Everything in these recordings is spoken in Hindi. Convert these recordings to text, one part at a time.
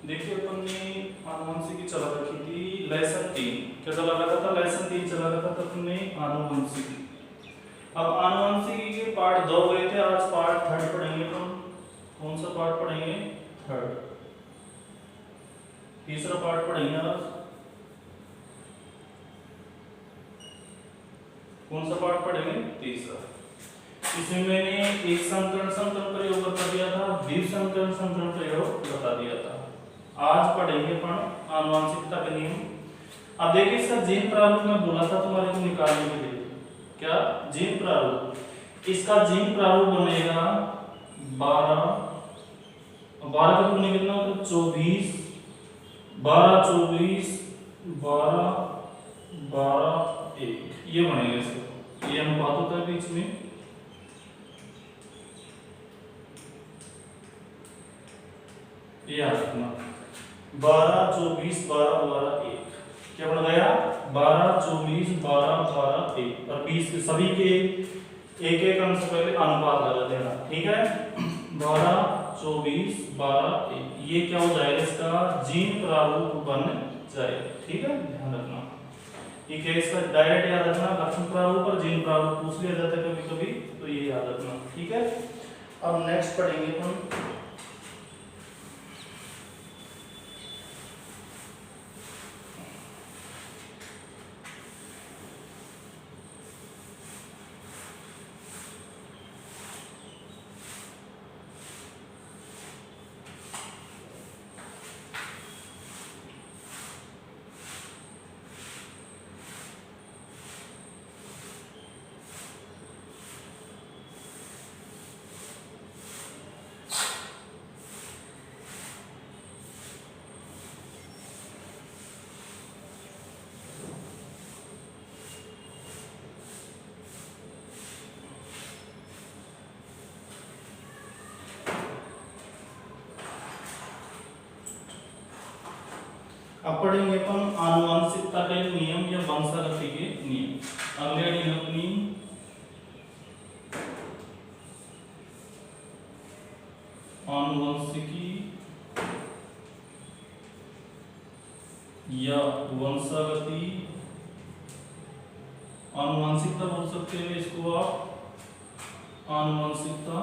देखिए अपन ने आनुवंशिकी चला रखी थी लेसन 3। क्या चला रखा था? लेसन 3 चला रखा था अपन ने आनुवंशिकी। अब आनुवंशिकी के पार्ट 2 हुए थे, आज पार्ट 3 पढ़ेंगे। तो कौन सा पार्ट पढ़ेंगे? 3। तीसरा पार्ट पढ़ेंगे आज। कौन सा पार्ट पढ़ेंगे? तीसरा। इसमें मैंने एक संकरण संकरण प्रयोग बता दिया था, द्विसंकरण संकरण प्रयोग बता दिया था। आज पढ़ेंगे अपन आनुवंशिकता के नियम। अब देखिए इसका जीन प्रारूप में बोला था तुम्हारे को निकालने के लिए। क्या? जीन प्रारूप। इसका जीन प्रारूप बनेगा 12 का तुमने कितना होता? 24 12 24 12 12 1 ये बनेगा। इसका ये अनुपात होता है बीच में। ये याद रखना 12 24 12 12 1 क्या बन गया? 12 24 12 12 1 और 20 के सभी के एक एक अंक से पहले अनुपात लगा देना। ठीक है? 12 24 12 1 ये क्या हो जाएगा? इसका जीन प्रारूप बन जाएगा। ठीक है? ध्यान रखना। ठीक है? इसका डायरेक्ट याद रखना, लक्षण प्रारूप और जीन प्रारूप पूछ लिया जाता है कभी कभी, तो ये याद रखना। ठीक है? अब नेक्स्ट पढ़ेंगे हम अब पढ़ेंगे अपन आनुवंशिकता के नियम या वंशागति के नियम। अगले नियम अपनी आनुवंशिकी या वंशागति, आनुवंशिकता बोल सकते हैं इसको आप। आनुवंशिकता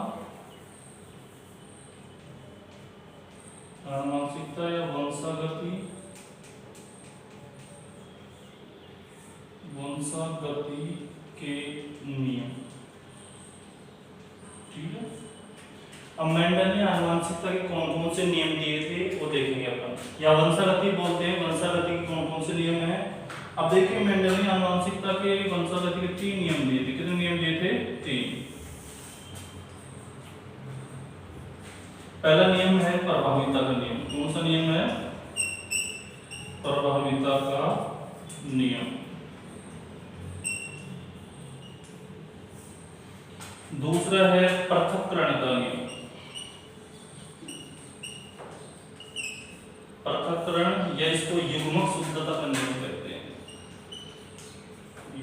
या वंशागति के नियम। ठीक है? अब मेंडल ने आनुवंशिकता के कौन कौन से नियम दिए थे वो देखेंगे अपन। या वंशागति बोलते हैं, वंशागति के कौन कौन से नियम है। अब देखिए मेंडल ने आनुवंशिकता के वंशागति के 3 नियम दिए थे। कितने नियम दिए थे? 3। पहला नियम है प्रभाविता का नियम। कौन सा नियम है? प्रभाविता का नियम। दूसरा है पृथक्करण का नियम। पृथक्करण या इसको युग्मक शुद्धता का नियम कहते हैं।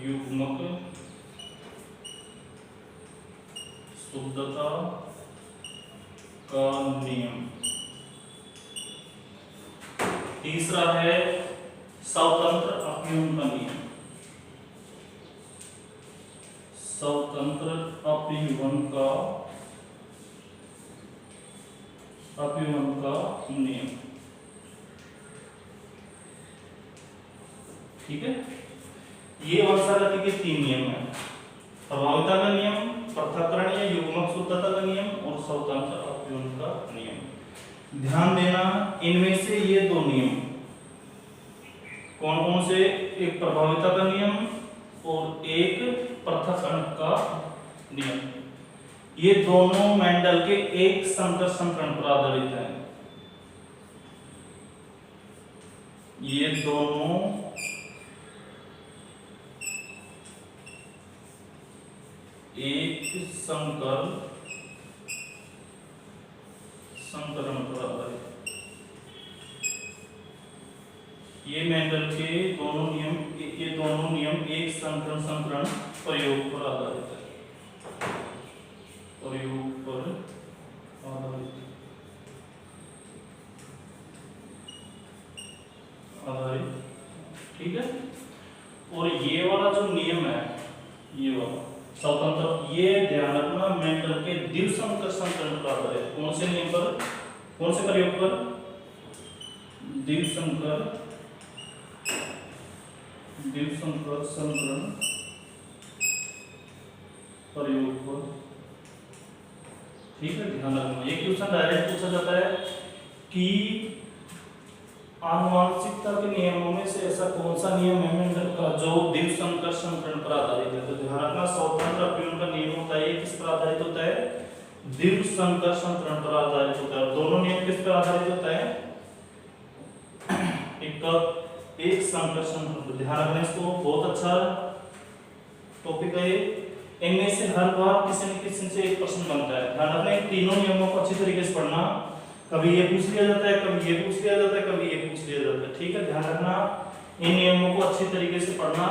युग्मक शुद्धता का नियम। तीसरा है स्वतंत्र अपव्यय का नियम। स्वतंत्र अपव्यय का नियम। ठीक है? ये वंशागति के 3 नियम हैं। प्रभाविता का नियम, पृथक्करण या युग्मक शुद्धता का नियम और स्वतंत्र अपव्यय का नियम। ध्यान देना इनमें से ये 2 नियम कौन कौन से? एक प्रभाविता का नियम और एक पृथक्करण का नियम। ये दोनों मेंडल के एक संकर संकरण पर आधारित हैं। ये दोनों एक संकरण पर आधारित। ये मेंडल के दोनों नियम एक संकरण प्रयोग पर आधारित है। प्रयोग पर आधारित। ठीक है। और ये वाला जो नियम है, ये वाला स्वतंत्र, ये ध्यान रखना मेंडल के द्विसंकर समीकरण पर आधारित। कौन से नियम पर, कौन से प्रयोग पर? द्विसंकर समीकरण प्रयोग पर, ठीक है। ध्यान रखना ये क्वेश्चन डायरेक्ट पूछा जाता है कि आनुवंशिकता के नियमों में से ऐसा कौन सा नियम है मेंडल का जो द्विसंकर समीकरण पर आधारित है। तो ध्यान रखना स्वतंत्र अपील का नियम होता है, किस पर आधारित होता है? द्विसंकर समीकरण पर आधारित होता है। दोनों नियम किस पर आधारित होता है? एक संकर समीकरण। ध्यान रखना इसको, बहुत अच्छा टॉपिक है। इनमें से हर बार किसी न किसी से एक प्रश्न बनता है। ध्यान रखना इन तीनों नियमों को अच्छी तरीके से पढ़ना। कभी ये पूछ लिया जाता है, कभी ये पूछ लिया जाता है, कभी ये पूछ लिया जाता है, ठीक है। ध्यान रखना इन नियमों को अच्छी तरीके से पढ़ना।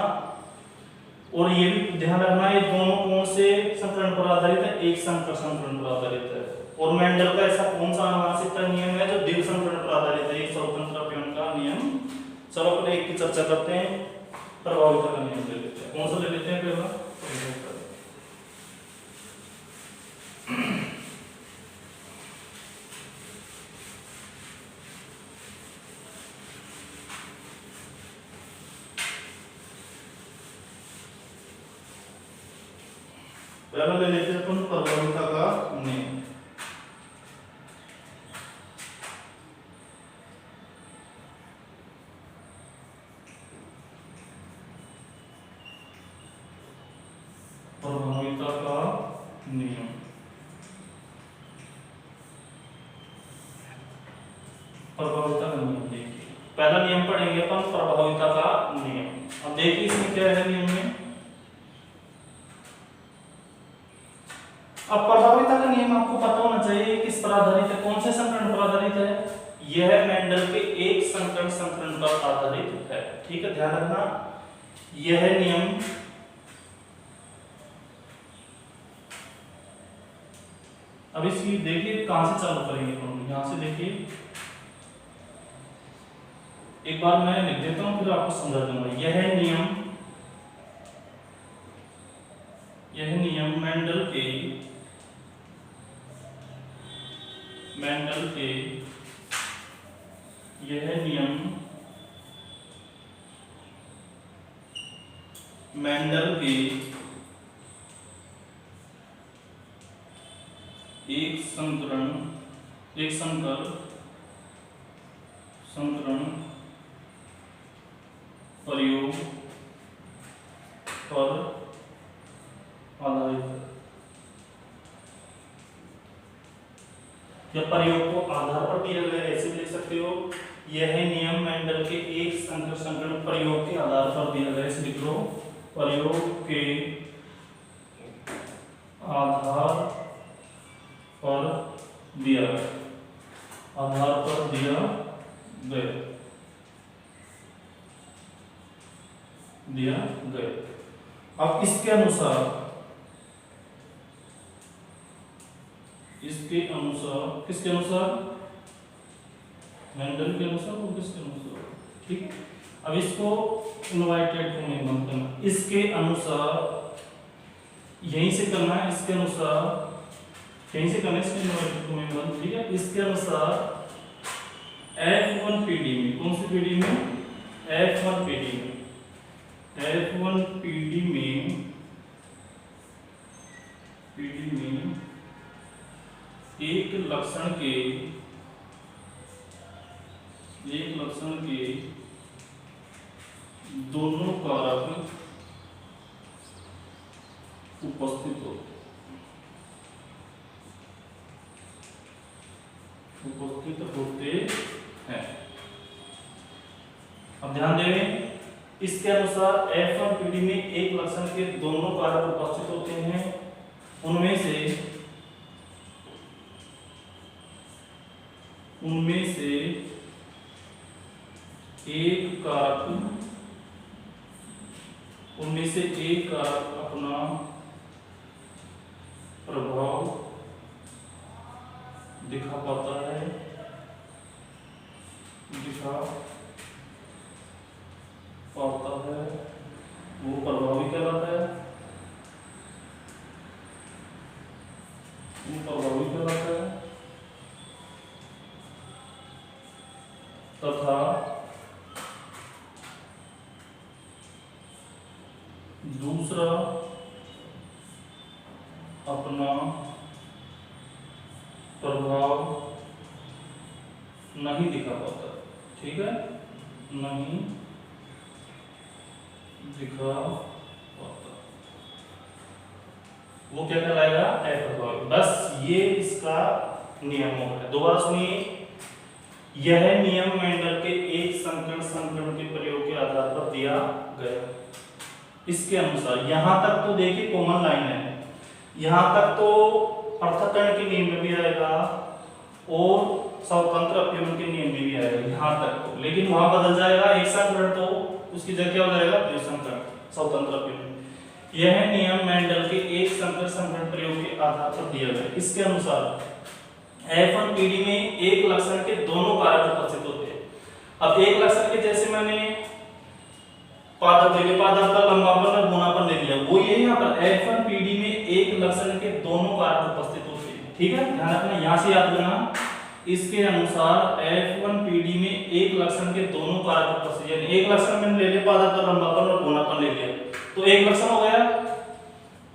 और ये भी ध्यान रखना ये दोनों कौन से समीकरण पर आधारित है? एक संकर समीकरण पर आधारित है। और मेंडल का ऐसा कौन सा आनुवंशिकता नियम है जो द्विसंकरण पर आधारित है? एक स्वतंत्र अपील का नियम। चलो अपने एक की चर्चा करते हैं, प्रभाविता का नियम ले लेते हैं। कौन सा ले लेते हैं पहला? पहला ले लेते हैं अपन प्रभाविता का नियम। प्रभाविता का नियम, प्रभाविता का नियम देखिए, पहला नियम पढ़ेंगे अपन प्रभाविता का नियम। अब देखिए इसमें क्या है नियम में। अब प्रभाविता का नियम आपको पता होना चाहिए किस पर आधारित है, कौन से समीकरण पर आधारित है? यह मेंडल के एक संकरण समीकरण पर आधारित है, ठीक है। ध्यान रखना यह नियम अब इसकी देखिए कहां से चालू करेंगे हम, यहां से देखिए एक बार मैं लिख देता हूं फिर आपको समझा दूंगा। यह नियम मेंडल के यह नियम मेंडल के एक संकर समीकरण प्रयोग पर आधारित है। या प्रयोग को आधार पर दिया गया, ऐसे भी लिख सकते हो। यह नियम मेंडल के एक संकर समीकरण प्रयोग के आधार पर दिया गया, ऐसे लिख लो। प्रयोग के आधार पर दिया गया, आधार पर दिया गया। अब इसके अनुसार किसके अनुसार? मेंडल के अनुसार और किसके अनुसार? ठीक है। अब इसको इनवाइटेड को नहीं बंद करना, इसके अनुसार यहीं से करना है, इसके अनुसार यहीं से करना है, इसके इनवाइटेड को नहीं बंद, ठीक है। इसके अनुसार F1 PD में, कौन सी PD में? F1 PD में एक लक्षण के दोनों कारक उपस्थित होते हैं। अब ध्यान दें, इसके अनुसार F1 PD में एक लक्षण के दोनों कारक उपस्थित होते हैं, उनमें से एक कारक अपना प्रभाव दिखा पाता पाता है वो प्रभावी कहलाता है, वो प्रभावी कहलाता है। तथा दूसरा अपना प्रभाव नहीं दिखा पाता। ठीक है, नहीं दिखा पाता, वो क्या कहलाएगा? अप्रभावी। बस ये इसका नियम है। दोबारा सुनिए, यह नियम मेंडल के एक संकर्ण समीकरण के प्रयोग के आधार पर दिया गया। इसके अनुसार यहां तक तो देखिए कॉमन लाइन है, यहां तक तो पृथक्करण के नियम में भी आएगा और स्वतंत्र अपयमन के नियम में भी आएगा यहां तक तो, लेकिन वहां बदल जाएगा एक संकरण तो उसकी जगह क्या हो जाएगा? द्विसंकरण, स्वतंत्र अपयमन। यह नियम मेंडल के एक संकरण समीकरण प्रयोग के आधार पर दिया गया। इसके अनुसार F1 पीढ़ी में एक लक्षण के दोनों कारक उपस्थित होते हैं। अब एक लक्षण के जैसे मैंने पादप ले लिया, पादप का लंबापन और गुणापन ले लिया, वो ये यहाँ पर F1 पीढ़ी में एक लक्षण के दोनों कारक उपस्थित होते हैं। ठीक है, ध्यान रखना, यहाँ से याद करना। इसके अनुसार F1 पीढ़ी में एक लक्षण के दोनों कारक उपस्थित, यानी एक लक्षण मैंने ले लिया, पादप का लंबापन और गुणापन ले लिया, तो एक लक्षण हो गया,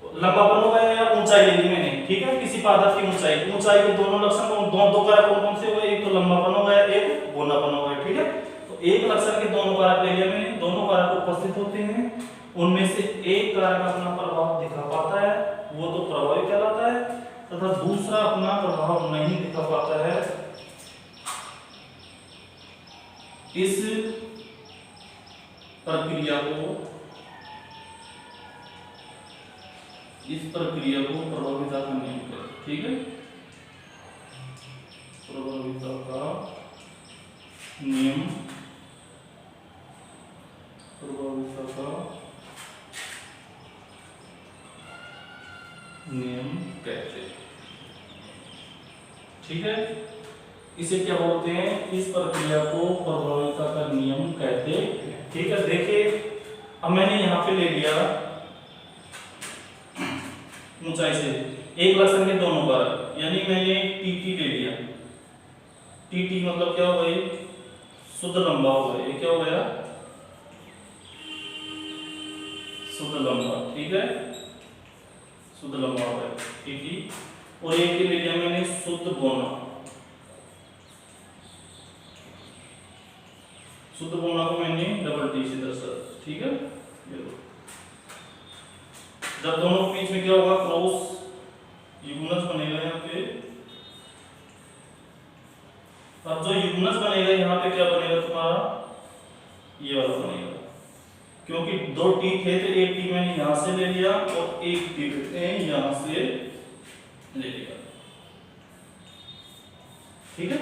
लंबापन हो गया या ऊंचाई ले ली मैंने। ठीक है, किसी पादप की ऊंचाई, ऊंचाई के दोनों लक्षण दो कारक कौन से हो गए? एक तो लंबापन हो गया, एक गुणापन हो गया। ठीक है, तो एक लक्षण के दोनों कारक ले लिया मैंने, दोनों कारक उपस्थित होते हैं, उनमें से एक कारक अपना प्रभाव दिखा पाता है, वो तो प्रभावी कहलाता है, तथा दूसरा अपना प्रभाव नहीं दिखा पाता है, इस प्रक्रिया को प्रभाविता का नियम कहते हैं। ठीक है, प्रभाविता का नियम, प्रभाविता का नियम कहते हैं। ठीक है, इसे क्या बोलते हैं? इस प्रक्रिया को प्रभाविता का नियम कहते हैं। ठीक है, देखिए अब मैंने यहाँ पे ले लिया ऊंचाई से एक लक्षण के दोनों कारक, यानी मैंने टीटी ले लिया। टीटी मतलब क्या हो गई? शुद्ध लंबा हो गया। ये क्या हो गया? शुद्ध लंबा। ठीक है, शुद्ध लंबा हो गया टीटी। और एक ले लिया मैंने शुद्ध बोना। शुद्ध बोना को मैंने डबल टी से दर्शाया। ठीक है, जब दोनों के बीच में क्या होगा? क्रॉस युग्मज बनेगा यहाँ पे। अब जो युग्मज बनेगा यहाँ पे क्या बनेगा तुम्हारा? ये वाला बनेगा, क्योंकि दो टी थे तो एक टी मैंने यहाँ से ले लिया और एक टी यहाँ से ले लिया। ठीक है,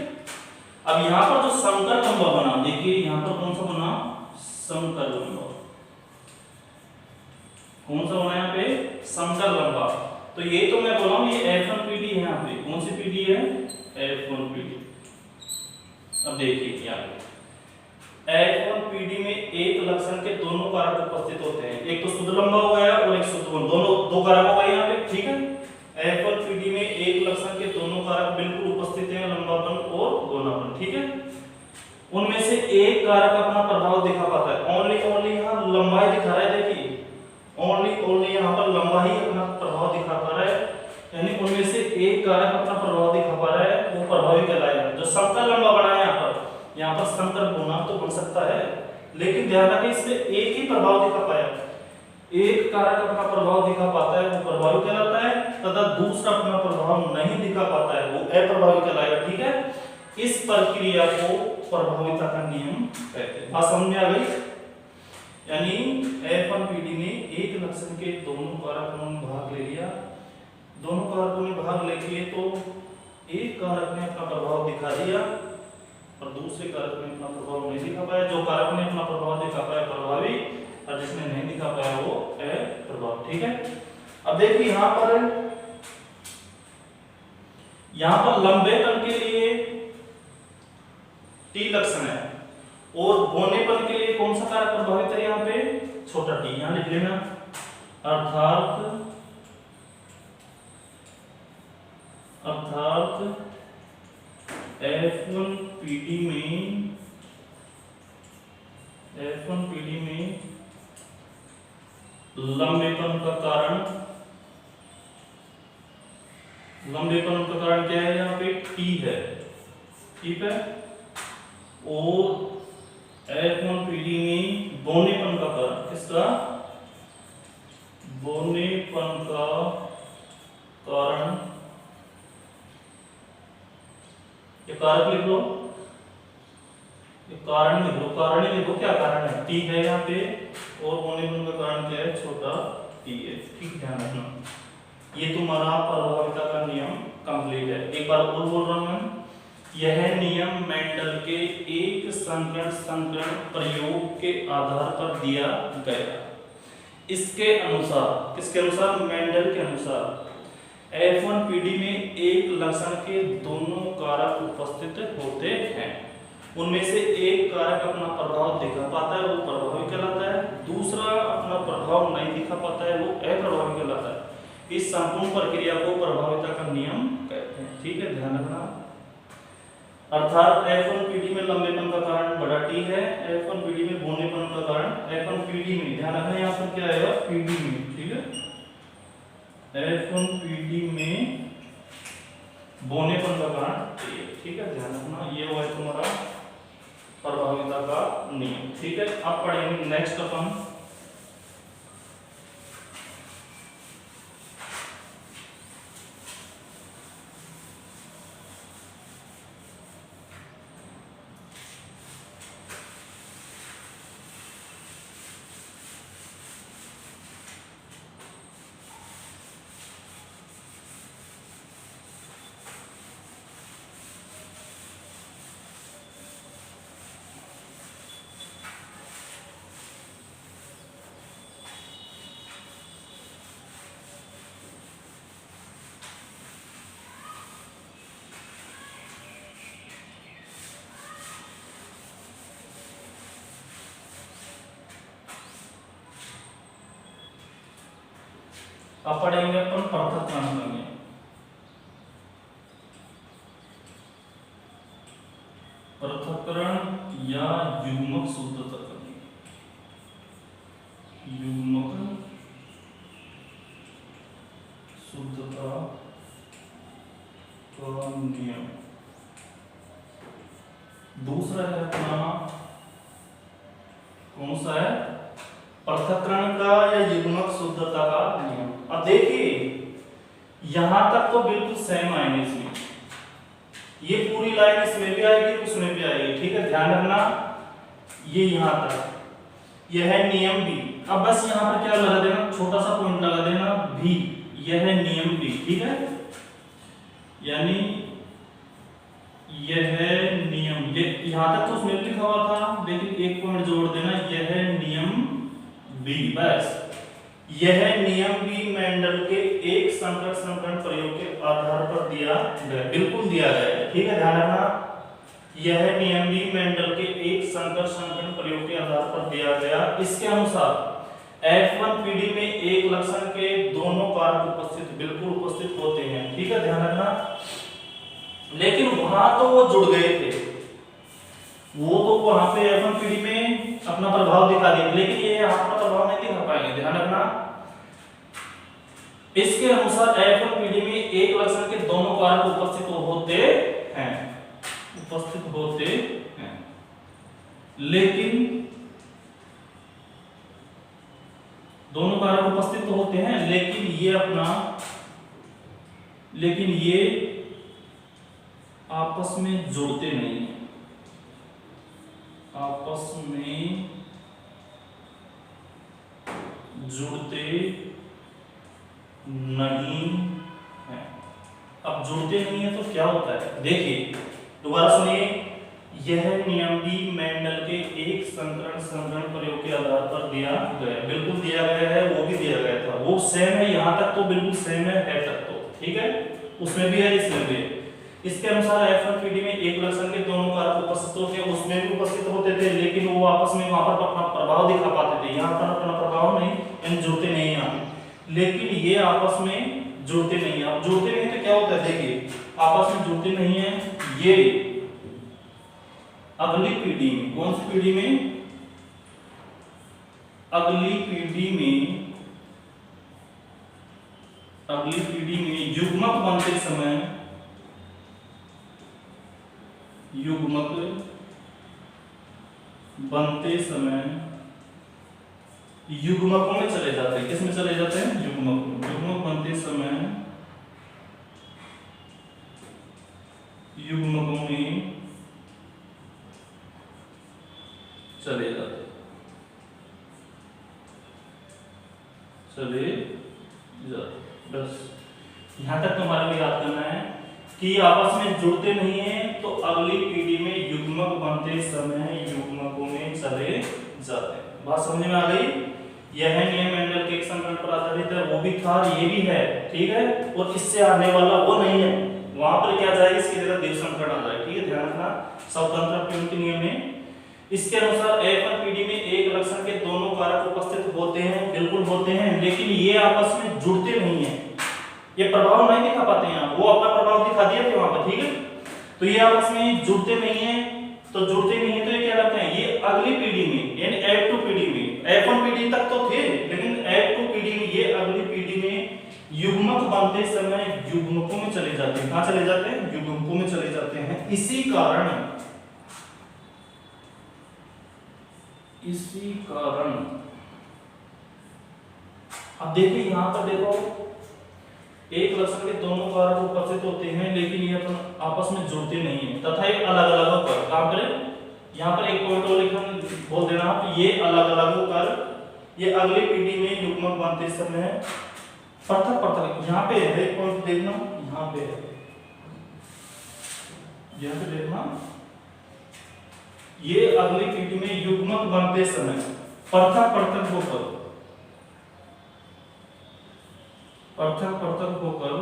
अब यहाँ पर जो समकर लंबा बना, देखिए यहाँ पर कौन सा बना? समकर लंबा। कौन सा बना यहाँ पे? समकर लंबा। तो ये तो मैं बोला हूं ये F1 पीढ़ी है। यहाँ पे कौन सी पीढ़ी है? F1 पीढ़ी। अब देखिए यहाँ पे F1 पीढ़ी में एक लक्षण के दोनों कारक उपस्थित होते हैं, एक तो शुद्ध लंबा हो गया और एक शुद्ध बोना, दोनों दो कारक हो गए यहाँ पे। ठीक है, F1 पीढ़ी में एक लक्षण के दोनों कारक बिल्कुल उपस्थित हैं, लंबापन और गोलापन। ठीक है, उनमें से एक कारक अपना प्रभाव दिखा पाता है। ओनली यहाँ लंबाई दिखा रहा है, देखिए ओनली यहाँ पर लंबा ही अपना प्रभाव दिखा पा रहा है, यानी उनमें से एक कारक अपना प्रभाव दिखा पा रहा है, वो प्रभावी कहलाएगा। जो समकर लंबा बना है यहाँ पर समकर गुणांक तो बन सकता है, लेकिन ध्यान रखें इसमें एक ही प्रभाव दिखा पाया, एक कारक अपना प्रभाव दिखा पाता है वो प्रभावी कहलाता है, तथा दूसरा अपना प्रभाव नहीं दिखा पाता है वो अप्रभावी कहलाएगा। ठीक है, इस प्रक्रिया को प्रभाविता का नियम कहते हैं। बात समझ में आ गई? यानी F1 पीढ़ी में एक लक्षण के दोनों कारकों ने भाग ले लिया, दोनों कारकों ने भाग लेके तो एक कारक ने अपना प्रभाव दिखा दिया और दूसरे कारक ने अपना प्रभाव नहीं दिखा पाया। जो कारक ने अपना प्रभाव दिखा पाया प्रभावी, और जिसने नहीं दिखा पाया वो अप्रभावी। ठीक है, अब देखिए यहाँ पर लंबेपन के लिए T लक्षण है और बोनेपन के लिए कौन सा कारक प्रभावित है? यहाँ छोटा टी यहां लिख लेना। अर्थात F1 PD में लंबेपन का कारण क्या है, यहाँ पे T है, ठीक है। और F1 PD में बौनेपन का कारण, किसका, बौनेपन का कारण, ये कारक लिख लो, ये कारण लिख लो, कारण ही लिखो, क्या कारण है, T है यहाँ पे, और बौनेपन का कारण क्या है, छोटा T है, ठीक, ध्यान रखना। ये तुम्हारा प्रभाविता का नियम कंप्लीट है। एक बार और बोल रहा हूं, यह नियम मेंडल के एक संकरण प्रयोग के आधार पर दिया गया। इसके अनुसार, किसके अनुसार, मेंडल के अनुसार F1 PD में एक लक्षण के दोनों कारक उपस्थित होते हैं। उनमें से एक कारक अपना प्रभाव दिखा पाता है, वो प्रभावी कहलाता है, दूसरा अपना प्रभाव नहीं दिखा पाता है, वो अप्रभावी कहलाता है। इस संपूर्ण प्रक्रिया को प्रभाविता का नियम कहते हैं, ठीक है, ध्यान रखना। अर्थात F1 PD में लंबेपन का कारण बड़ा T है, F1 PD में बौनेपन का कारण, F1 PD में, ध्यान रखना यहाँ पर क्या आएगा, PD में, ठीक है, F1 PD में बौनेपन का कारण T है, ठीक है, ध्यान रखना। ये हुआ तुम्हारा प्रभाविता का नियम, ठीक है। अब पढ़ेंगे नेक्स्ट अपन अब पढ़ेंगे अपन पृथक्करण का नियम। पृथक्करण या युग्मक शुद्धता का नियम, युग्मक शुद्धता का नियम। दूसरा है अपना, कौन सा है, पृथक्करण का या युग्मक शुद्धता का नियम। अब देखिए यहां तक तो बिल्कुल सेम आएंगे इसमें, ये पूरी लाइन इसमें भी आएगी, उसमें भी आएगी, ठीक है, ध्यान रखना। ये यहां तक यह है नियम भी। अब बस यहां पर क्या लगा देना, छोटा सा पॉइंट लगा देना भी, यह है नियम भी, ठीक है, यानी यह है नियम, ये यहां तक तो उसमें लिखा हुआ था, लेकिन एक पॉइंट जोड़ देना, यह है नियम भी, बस यह नियम भी मेंडल के एक संकरण प्रयोग के आधार पर दिया गया, बिल्कुल दिया गया है, ठीक है, ध्यान रखना। यह नियम भी मेंडल के एक संकरण प्रयोग के आधार पर दिया गया। इसके अनुसार F1 PD में एक लक्षण के दोनों कारक उपस्थित, बिल्कुल उपस्थित होते हैं, ठीक है, ध्यान रखना। लेकिन वहां तो वो जुड़ गए थे, वो तो वहां पे F1 PD में अपना प्रभाव दिखा दिया, लेकिन ये अपना प्रभाव नहीं दिखा पाएंगे, ध्यान रखना। इसके अनुसार F1 PD में एक लक्षण के दोनों कारक उपस्थित होते हैं, लेकिन दोनों कारक उपस्थित होते हैं, लेकिन ये आपस में जुड़ते नहीं हैं, आपस में जुड़ते नहीं है। अब जुड़ते नहीं है तो क्या होता है, देखिए दोबारा सुनिए। यह नियम भी मेंडल के एक संकरण प्रयोग के आधार पर दिया गया, बिल्कुल दिया गया है, वो भी दिया गया था, वो सेम है, यहां तक तो बिल्कुल सेम है तक तो, ठीक है, उसमें भी है, इसमें भी है। इसके अनुसार F1 पीडी में एक लक्षण के दोनों कारक उपस्थित होते हैं, उसमें भी उपस्थित होते थे, लेकिन वो आपस में वहां पर अपना प्रभाव दिखा पाते थे, यहाँ पर अपना प्रभाव नहीं, इन जुड़ते नहीं यहाँ पे, लेकिन ये आपस में जुड़ते नहीं। अब जुड़ते नहीं तो क्या होता है, देखिए आपस में जुड़ते नहीं है, ये अगली पीढ़ी में, कौन सी पीढ़ी में, अगली पीढ़ी में, अगली पीढ़ी में युग्मक बनते समय, युग्मक बनते समय युग्मकों में चले जाते हैं। किस में चले जाते हैं, युग्मक में। युग्मक बनते समय युग्मकों में चले जाते, चले जाते। बस यहां तक तुम्हारे को याद करना है कि आपस में जुड़ते नहीं है, तो अगली पीढ़ी में युग्मक बनते समय युग्मकों में चले जाते हैं। बात समझ में आ गई। यह नियम मेंडल के एक समीकरण पर आधारित है, वो भी था और ये भी है, ठीक है, और इससे आने वाला वो नहीं है, वहां पर क्या जाएगा, इसकी जगह देव समीकरण आ जाएगा, ठीक है, ध्यान रखना। स्वतंत्र अपील के नियम में इसके अनुसार F1 पीढ़ी में एक लक्षण के दोनों कारक उपस्थित होते हैं, बिल्कुल होते हैं, लेकिन ये आपस में जुड़ते नहीं है, ये प्रभाव नहीं दिखा पाते हैं, वो अपना प्रभाव दिखा दिया थे वहां पर, ठीक है, तो ये आपस में जुड़ते नहीं है, तो जुड़ते नहीं है तो ये क्या करते हैं, ये अगली पीढ़ी में यानी F2 पीढ़ी में, F1 पीढ़ी तक तो थे, लेकिन F2 पीढ़ी में, ये अगली पीढ़ी में युग्मक बनते समय युग्मकों में चले जाते हैं। कहां चले जाते हैं, युग्मकों में चले जाते हैं। इसी कारण अब देखिए यहां पर देखो, एक लक्षण के दोनों कारक उपस्थित होते हैं, लेकिन ये आपस में जुड़ते नहीं है तथा ये अलग अलग होकर काम करें। यहाँ पर एक पॉइंट और लिखना बोल देना आप, ये अलग अलग होकर ये अगली पीढ़ी में युग्मक बनते समय पृथक पृथक, यहाँ पे है एक पॉइंट देखना, यहाँ पे है, यहाँ पे देखना, ये अगली पीढ़ी में युग्मक बनते समय पृथक पृथक होकर, पृथक पृथक होकर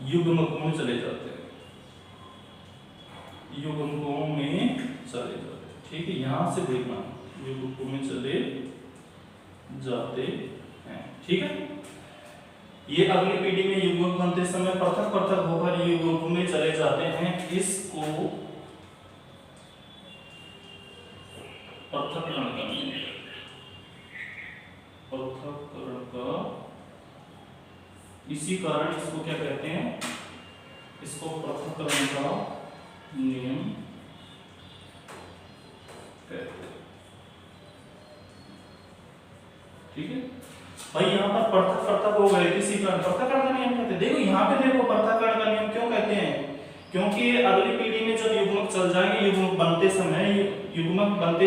युग्मकों में चले जाते हैं, युग्मकों में चले जाते हैं, ठीक है, यहां से देखना, युग्मकों में चले जाते हैं, ठीक है। ये अगली पीढ़ी में युग्मक बनते समय पृथक पृथक होकर युग्मकों में चले जाते हैं, इसको पृथक्करण का नियम, पृथक्करण का, इसी कारण इसको क्या कहते हैं, इसको पृथक्करण का नियम कहते हैं, ठीक है भाई। यहाँ पर पृथक पृथक हो गए, इसी कारण पृथक्करण का नियम कहते हैं। देखो यहाँ पे देखो पृथक्करण का नियम क्यों कहते हैं, क्योंकि अगली पीढ़ी में जब युग्मक चल जाएंगे, युग्मक बनते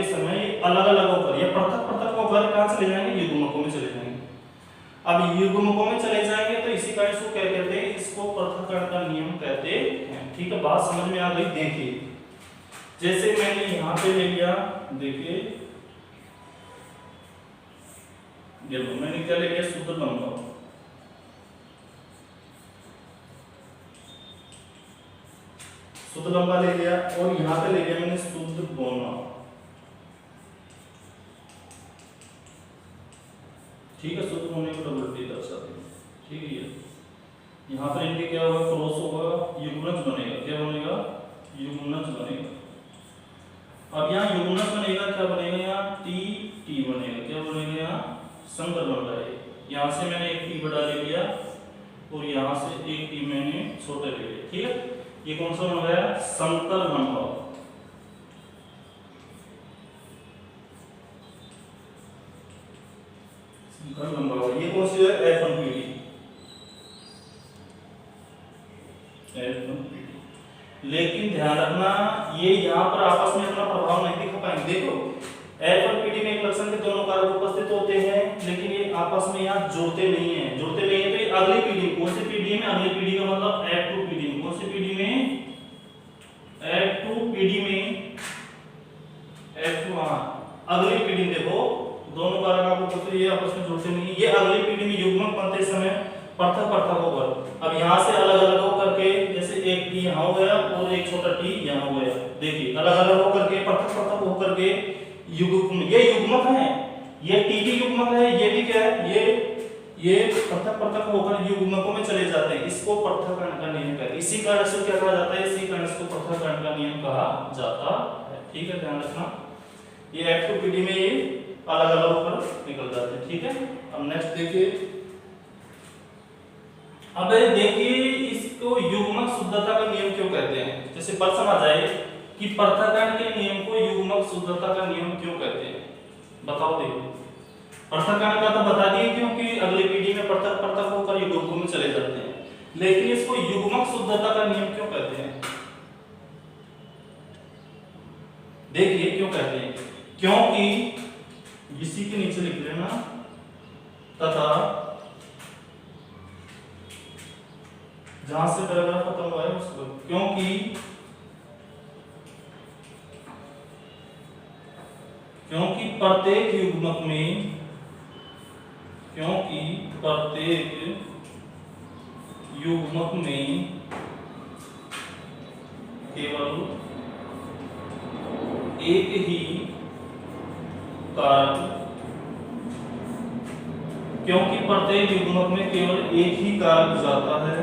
समय अलग अलग होकर या पृथक पृथक होकर कहां चले जाएंगे, युग्मकों में चले जाएंगे। अब युग्मकों में चले जाएंगे तो इसी कारण इसको क्या कहते हैं, इसको पृथक्करण का नियम कहते हैं, ठीक है, बात समझ में आ गई। देखिए जैसे मैंने यहाँ पे ले लिया, देखिए देखो मैंने क्या ले लिया, सूत्र लंबा, शुद्ध लंबा ले लिया, और यहाँ पे ले लिया मैंने शुद्ध बोना, ठीक है, शुद्ध होने को डबल टी दर्शाते हैं, ठीक है। यहाँ पर इनके क्या होगा, क्रॉस होगा, युग्मज बनेगा, क्या बनेगा, युग्मज बनेगा। अब यहाँ युग्मज बनेगा, क्या बनेगा, यहाँ टी टी बनेगा, क्या बनेगा, यहाँ संकर बन रहा है। यहाँ से मैंने एक टी बड़ा ले लिया और यहाँ से एक टी मैंने छोटा ले लिया, ठीक है। ये कौन सा बन गया, समतल लंबा, समतल लंबा। ये कौन सी है, F1 पीढ़ी, F1 पीढ़ी। लेकिन ध्यान रखना ये यहाँ पर आपस में अपना प्रभाव नहीं दिखा पाएंगे। देखो F1 पीढ़ी में एक लक्षण के दोनों कारक उपस्थित होते हैं, लेकिन ये आपस में यहाँ जुड़ते नहीं है, जुड़ते नहीं है तो ये अगली पीढ़ी, कौन सी पीढ़ी में, अगली पीढ़ी का मतलब F2 पीढ़ी में, कौन सी पीढ़ी में, F2 पीढ़ी में, F2 अगली पीढ़ी। देखो दोनों कारक आपको ये आपस में जुड़ते नहीं है, ये अगली पीढ़ी में युग्मक बनते समय पृथक पृथक होकर। अब यहाँ से अलग अलग होकर के, जैसे एक टी यहाँ हो गया और एक छोटा टी यहाँ हो गया, देखिए अलग अलग होकर के, पृथक पृथक होकर के युग्म, ये युग्मक है, ये टी भी युग्मक है, ये भी क्या है, ये पृथक पृथक होकर युग्मकों में चले जाते हैं, इसको पृथक्करण का नियम कहते हैं। इसी कारण से क्या कहा जाता है, इसी कारण से पृथक्करण का नियम कहा जाता है। ठीक है, ध्यान रखना, ये F2PD में ये अलग अलग होकर निकल जाते हैं। ठीक है, अब नेक्स्ट देखिए, अब देखिए इसको युग्मक शुद्धता का नियम क्यों कहते हैं। जैसे प्रश्न आ जाए कि पृथक्करण के नियम को युग्मक शुद्धता का नियम क्यों कहते हैं, बताओ। देखो पृथक्करण का तो बता दिए, क्योंकि अगली पीढ़ी में पृथक पृथक होकर युग्मकों में चले जाते हैं, लेकिन इसको युग्मक शुद्धता का नियम क्यों कहते हैं, देखिए क्यों कहते हैं। क्योंकि इसी के नीचे लिख लेना, तथा जहां से पैराग्राफ खत्म हुआ है उसको, क्योंकि प्रत्येक युग्मक में, क्योंकि प्रत्येक युग्मक में केवल एक ही कारक, क्योंकि प्रत्येक युग्मक में केवल एक ही कारक जाता है,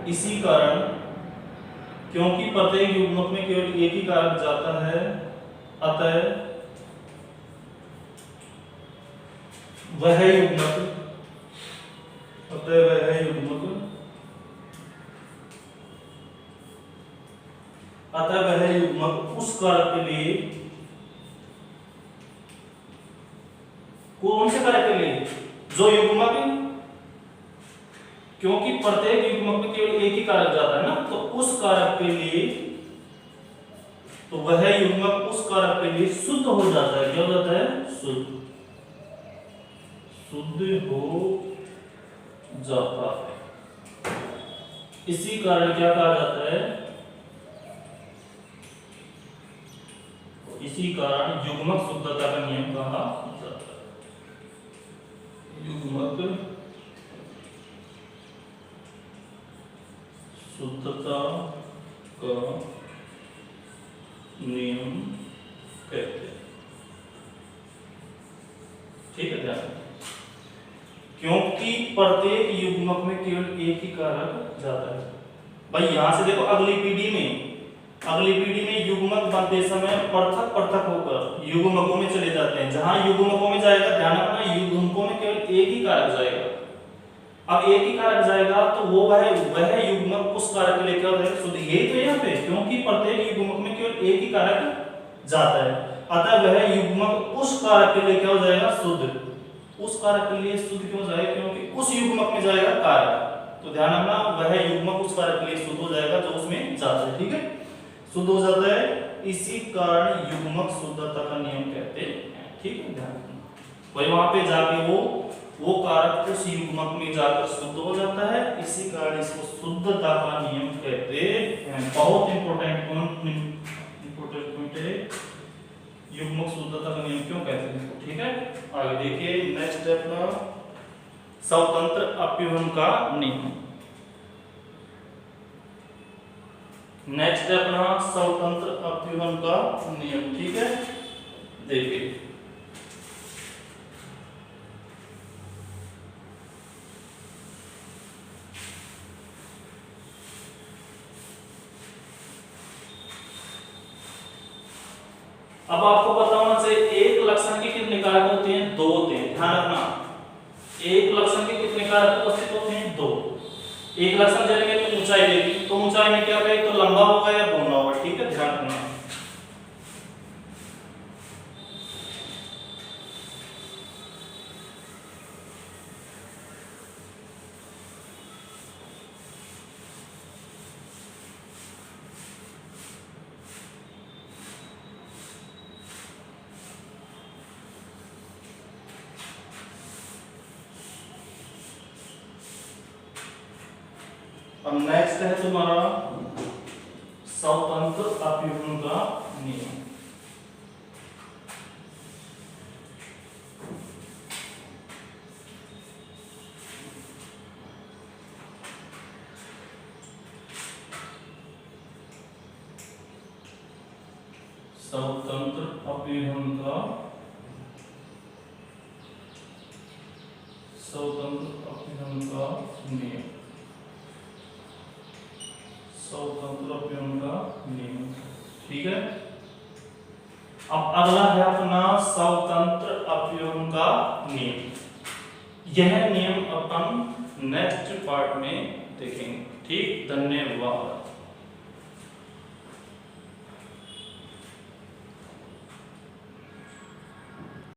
इसी कारण, क्योंकि प्रत्येक युग्मक में केवल एक ही कारक जाता है, अतः वह युग्मक उस कारक के लिए, कौन से कारक के लिए, जो युग्मक, क्योंकि प्रत्येक युग्मक में केवल एक ही कारक जाता है ना, तो उस कारक के लिए, तो वह युग्मक उस कारक के लिए शुद्ध हो जाता है। क्या हो जाता है, शुद्ध हो जाता है। इसी कारण क्या कहा जाता है, इसी कारण युग्मक शुद्धता का नियम कहा जाता है। युग्मक शुद्धता का नियम कहते हैं। ठीक है, ध्यान, क्योंकि प्रत्येक युग्मक में केवल एक ही कारक जाता है। भाई यहां से देखो, अगली पीढ़ी में युग्मक बनते समय पृथक पृथक होकर युग्मकों में चले जाते हैं। जहां युग्मकों में जाएगा, ध्यान रखना, युग्मकों में केवल एक ही कारक जाएगा। अब एक ही कारक जाएगा तो वह युग्मक उस कारक के लिए क्या हो जाएगा, शुद्ध। यही तो यहाँ पे, क्योंकि प्रत्येक युग्मक में केवल एक ही कारक जाता है, अतः वह युग्मक उस कारक के लिए क्या हो जाएगा, शुद्ध। उस कारक के लिए शुद्ध क्यों जाएगा, क्योंकि उस युग्मक में जाएगा कारक। तो ध्यान रखना, वह युग्मक उस कारक के लिए शुद्ध हो जाएगा जो उसमें जाता है। ठीक है, शुद्ध हो जाता है, इसी कारण युग्मक शुद्धता का नियम कहते हैं। ठीक है, ध्यान रखना, वही वहां पे जाके वो कारक उस युग्मक में जाकर शुद्ध हो जाता है, इसी कारण इसको शुद्धता का नियम कहते हैं। बहुत इंपॉर्टेंट पॉइंट है, युग्मक शुद्धता का नियम क्यों कहते हैं इसको। ठीक है, आगे देखिए, नेक्स्ट स्टेप ना, स्वतंत्र अपव्यवन का नियम। नेक्स्ट स्टेप ना, स्वतंत्र अपव्यवन का नियम। ठीक है, देखिए, अब आपको पता होना चाहिए एक लक्षण के कितने कारक होते हैं, दो होते हैं। ध्यान रखना, एक लक्षण के कितने कारक उपस्थित होते हैं, दो। एक लक्षण जलेंगे तो ऊंचाई देगी, तो ऊंचाई में क्या होगा, तो लंबा होगा या बौना होगा। ठीक है, ध्यान रखना। अब नेक्स्ट है तुम्हारा स्वतंत्र अपव्यवन का नियम। स्वतंत्र अपव्यवन का नियम, स्वतंत्र अपव्यवन का नियम। ठीक है, अब अगला है अपना स्वतंत्र अपव्यवन का नियम। यह नियम अपन नेक्स्ट पार्ट में देखेंगे। ठीक, धन्यवाद।